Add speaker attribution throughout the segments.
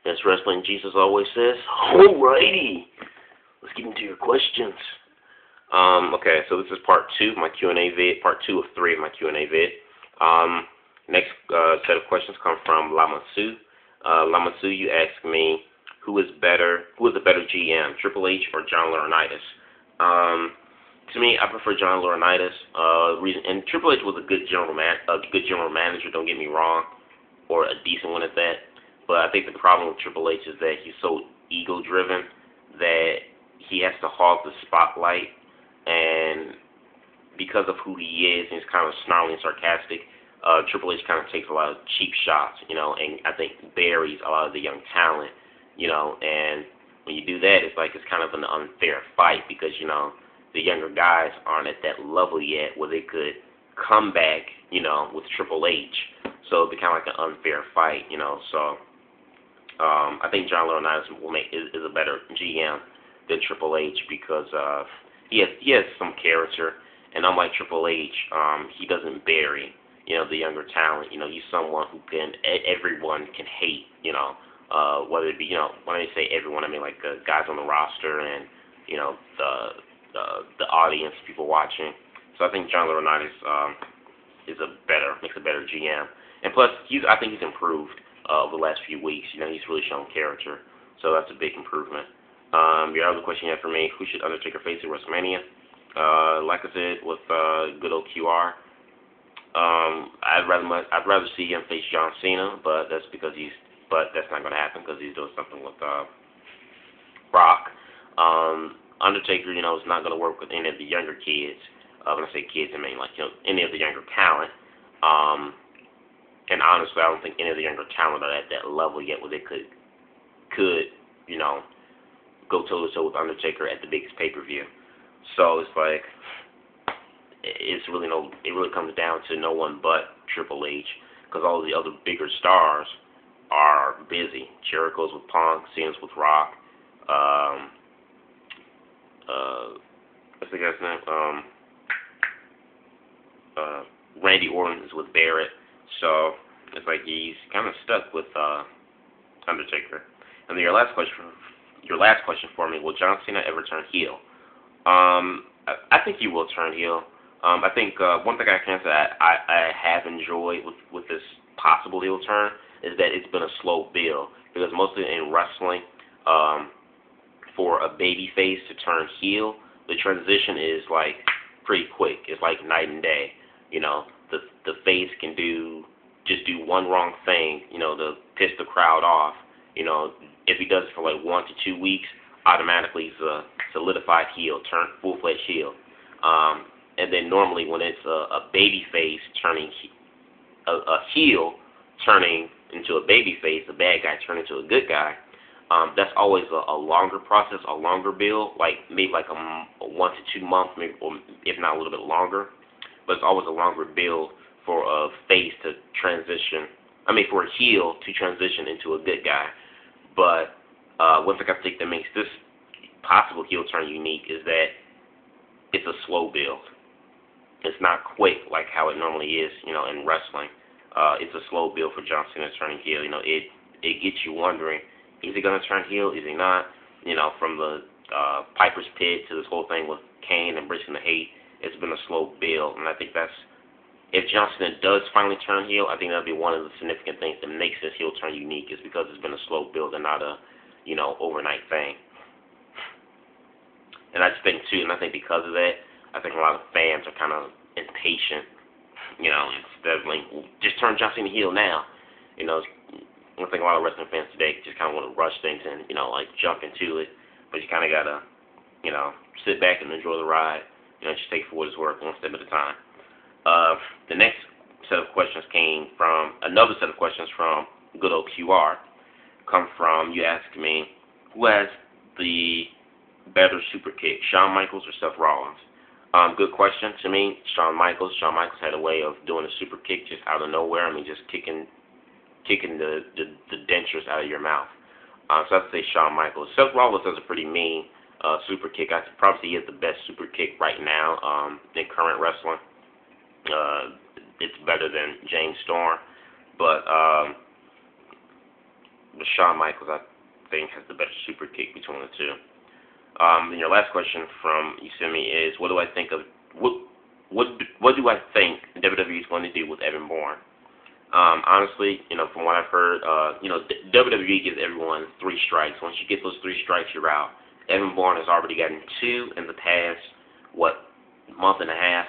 Speaker 1: As Wrestling Jesus always says, alrighty, let's get into your questions. Okay, so this is part 2 of my Q&A vid, part 2 of 3 of my Q&A vid. Next set of questions come from Lamasu. Lamasu, you asked me, who is a better GM, Triple H or John Laurinaitis? To me, I prefer John Laurinaitis. And Triple H was a good general manager. Don't get me wrong, or a decent one at that. But I think the problem with Triple H is that he's so ego-driven that he has to hog the spotlight, and because of who he is, and he's kind of snarly and sarcastic, Triple H kind of takes a lot of cheap shots, and I think buries a lot of the young talent, and when you do that, it's like it's kind of an unfair fight because, the younger guys aren't at that level yet where they could come back, with Triple H. So it'd be kind of like an unfair fight, so I think John Laurinaitis is a better GM than Triple H because he has some character, and unlike Triple H, he doesn't bury, the younger talent. He's someone who everyone can hate, whether it be, when I say everyone, I mean like the guys on the roster and, the audience, people watching. So I think John Laurinaitis makes a better GM. And plus, I think he's improved over the last few weeks. He's really shown character. So that's a big improvement. Your other question you had for me, who should Undertaker face at WrestleMania? Like I said, with good old QR, I'd rather see him face John Cena, but that's not going to happen because he's doing something with Brock. Undertaker, is not going to work with any of the younger kids. When I say kids, I mean any of the younger talent. And honestly, I don't think any of the younger talent are at that level yet where they could go toe to toe with Undertaker at the biggest pay-per-view. So it's like it really comes down to no one but Triple H because all of the other bigger stars are busy. Jericho's with Punk, Cena's with Rock. What's the guy's name? Randy Orton is with Barrett. So it's like he's kind of stuck with Undertaker. And then your last question for me: will John Cena ever turn heel? I think he will turn heel. I think one thing I can say I have enjoyed with this possible heel turn is that it's been a slow build because mostly in wrestling, for a baby face to turn heel, the transition is like pretty quick. It's like night and day. The face can just do one wrong thing, to piss the crowd off. If he does it for like 1 to 2 weeks, automatically he's a solidified heel, full-fledged heel. And then normally when it's a baby face turning a heel turning into a baby face, a bad guy turning into a good guy, that's always a longer process, a longer build, like maybe like a 1 to 2 months, maybe, or if not a little bit longer. But it's always a longer build for a face to transition. For a heel to transition into a good guy. But one thing I think that makes this possible heel turn unique is that it's a slow build. It's not quick like how it normally is, in wrestling. It's a slow build for John Cena turning heel. It gets you wondering, is he going to turn heel? Is he not? From the Piper's Pit to this whole thing with Kane embracing the hate, it's been a slow build. And I think if John Cena does finally turn heel, I think that'll be one of the significant things that makes this heel turn unique is because it's been a slow build and not a, overnight thing. And I just think, too, and I think because of that, I think a lot of fans are kind of impatient, instead of like, just turn John Cena heel now. I think a lot of wrestling fans today just kind of want to rush things and, like jump into it. But you kind of got to, sit back and enjoy the ride. Just take it for what it's worth, one step at a time. The next set of questions another set of questions from good old QR. You asked me, who has the better super kick, Shawn Michaels or Seth Rollins? Good question to me. Shawn Michaels. Shawn Michaels had a way of doing a super kick just out of nowhere. Just kicking the dentures out of your mouth. So I'd say Shawn Michaels. Seth Rollins has a pretty mean super kick. I'd probably say he has the best super kick right now in current wrestling. It's better than James Storm, but Shawn Michaels, I think, has the better super kick between the two. Then your last question from you sent me is, what do I think of what do I think WWE is going to do with Evan Bourne? Honestly, from what I've heard, WWE gives everyone 3 strikes. Once you get those 3 strikes, you're out. Evan Bourne has already gotten 2 in the past, month and a half.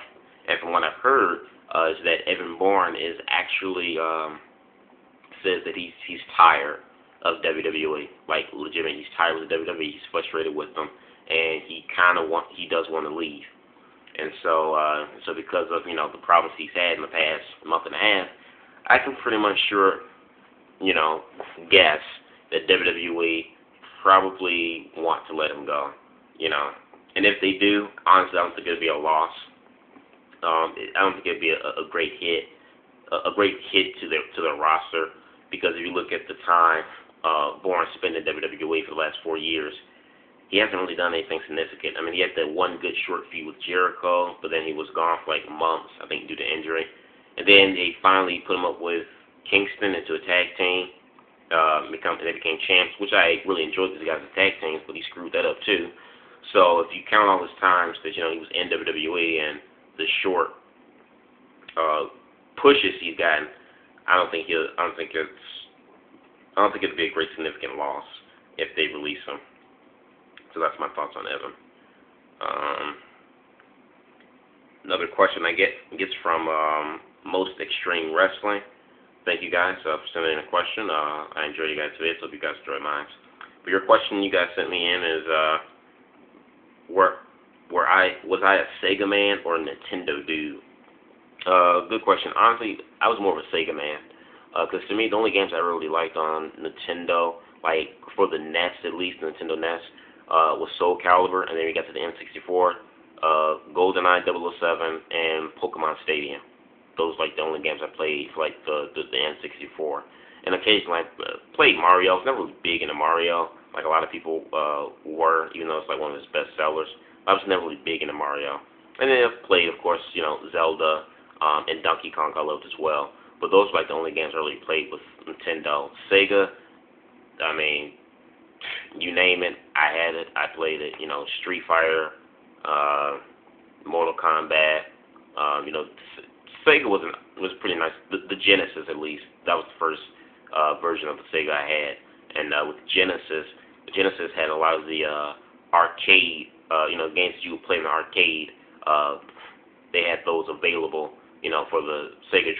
Speaker 1: And from what I've heard, is that Evan Bourne is actually says that he's tired of WWE. Like, legitimately, he's tired with the WWE. He's frustrated with them, and he does want to leave. And so because of the problems he's had in the past month and a half, I can pretty much guess that WWE probably want to let him go. And if they do, honestly, I don't think it'll be a loss. I don't think it'd be a great hit, to their roster, because if you look at the time Bourne spent in WWE for the last 4 years, he hasn't really done anything significant. I mean, he had that one good short feud with Jericho, but then he was gone for like months, I think, due to injury. And then they finally put him up with Kingston into a tag team. They became champs, which I really enjoyed these guys as tag teams, but he screwed that up too. So if you count all his times that he was in WWE and the short pushes he's gotten, I don't think it'd be a great significant loss if they release him. So that's my thoughts on Evan. Another question I gets from Most Extreme Wrestling. Thank you guys for sending in a question. I enjoyed you guys today, so hope you guys enjoyed mine. But your question you guys sent me in is, was I a Sega man or a Nintendo dude? Good question. Honestly, I was more of a Sega man. Because to me, the only games I really liked on Nintendo, like for the NES at least, the Nintendo NES, was Soul Calibur, and then we got to the N64, GoldenEye 007, and Pokemon Stadium. Those like the only games I played for like the N64. And occasionally I played Mario. I was never really big into Mario, like a lot of people were, even though it's like one of his best sellers. I was never really big into Mario. And then I've played, of course, Zelda and Donkey Kong I loved as well. But those were like the only games I really played with Nintendo. Sega, I mean, you name it, I had it. I played it. Street Fighter, Mortal Kombat. Sega was pretty nice. The Genesis, at least, that was the first version of the Sega I had. And with Genesis had a lot of the arcade, games you would play in the arcade. They had those available, for the Sega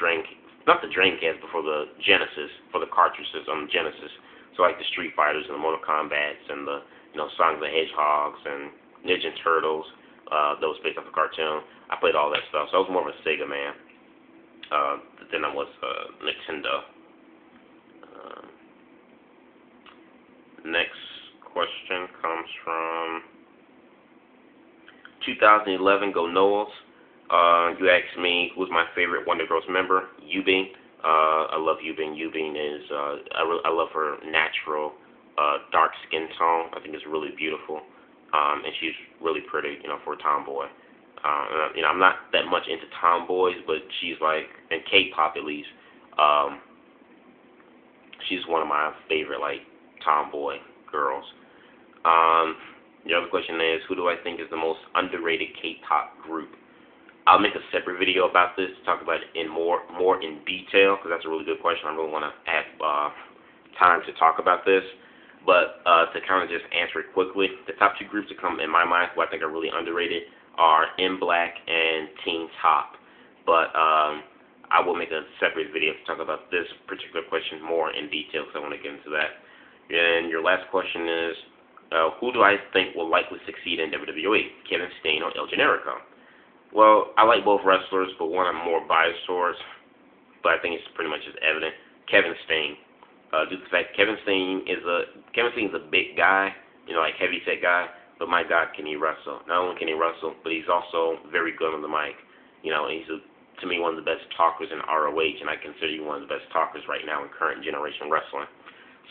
Speaker 1: not the Dreamcast, but for the Genesis, for the cartridges on the Genesis. So like the Street Fighters and the Mortal Kombats and the Sonic the Hedgehogs and Ninja Turtles, those based off the cartoon. I played all that stuff, so I was more of a Sega man than I was Nintendo. Next question comes from 2011 Go Knowles. You asked me who's my favorite Wondergirls member. Yubing. I love Yubing. Yubing is I love her natural dark skin tone. I think it's really beautiful, and she's really pretty, for a tomboy. I'm not that much into tomboys, but she's like, in K-pop at least, she's one of my favorite tomboy girls. The other question is, who do I think is the most underrated K-pop group? I'll make a separate video about this to talk about it in more in detail, because that's a really good question. I really want to have time to talk about this. But to kind of just answer it quickly, the top 2 groups that come in my mind who I think are really underrated are M Black and Teen Top. But I will make a separate video to talk about this particular question more in detail, because I want to get into that. And your last question is, who do I think will likely succeed in WWE, Kevin Steen or El Generico? Well, I like both wrestlers, but one I'm more biased towards, but I think it's pretty much just evident. Kevin Steen. Due to the fact Kevin Steen is a big guy, like heavy set guy, but my God, can he wrestle? Not only can he wrestle, but he's also very good on the mic. He's to me one of the best talkers in ROH, and I consider him one of the best talkers right now in current generation wrestling.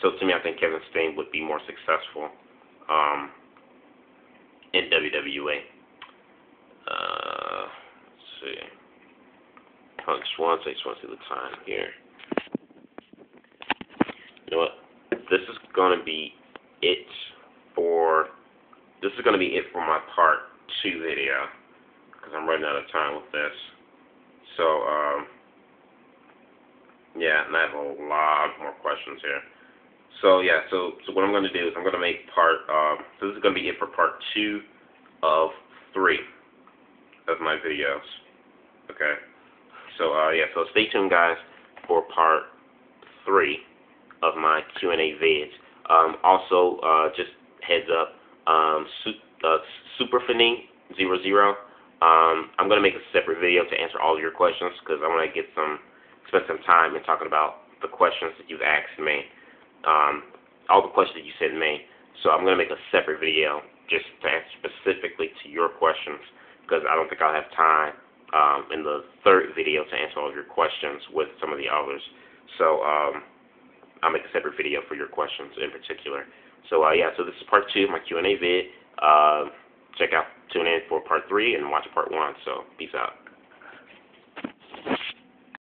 Speaker 1: So to me, I think Kevin Steen would be more successful in WWE. Let's see. I just want to see the time here. You know what? this is gonna be it for my part 2 video, because I'm running out of time with this. So yeah, and I have a lot more questions here. So yeah, so what I'm gonna do is I'm gonna make so this is gonna be it for part 2 of 3 of my videos. Okay. So yeah, so stay tuned, guys, for part 3 of my Q&A vids. Also, just heads up, Superfini00, I'm gonna make a separate video to answer all of your questions, because I want to spend some time in talking about the questions that you've asked me, all the questions that you sent me. So I'm gonna make a separate video just to answer specifically to your questions, because I don't think I'll have time in the 3rd video to answer all of your questions with some of the others. So I'll make a separate video for your questions in particular. So yeah, so this is part 2 of my Q&A vid. Tune in for part 3 and watch part 1. So peace out.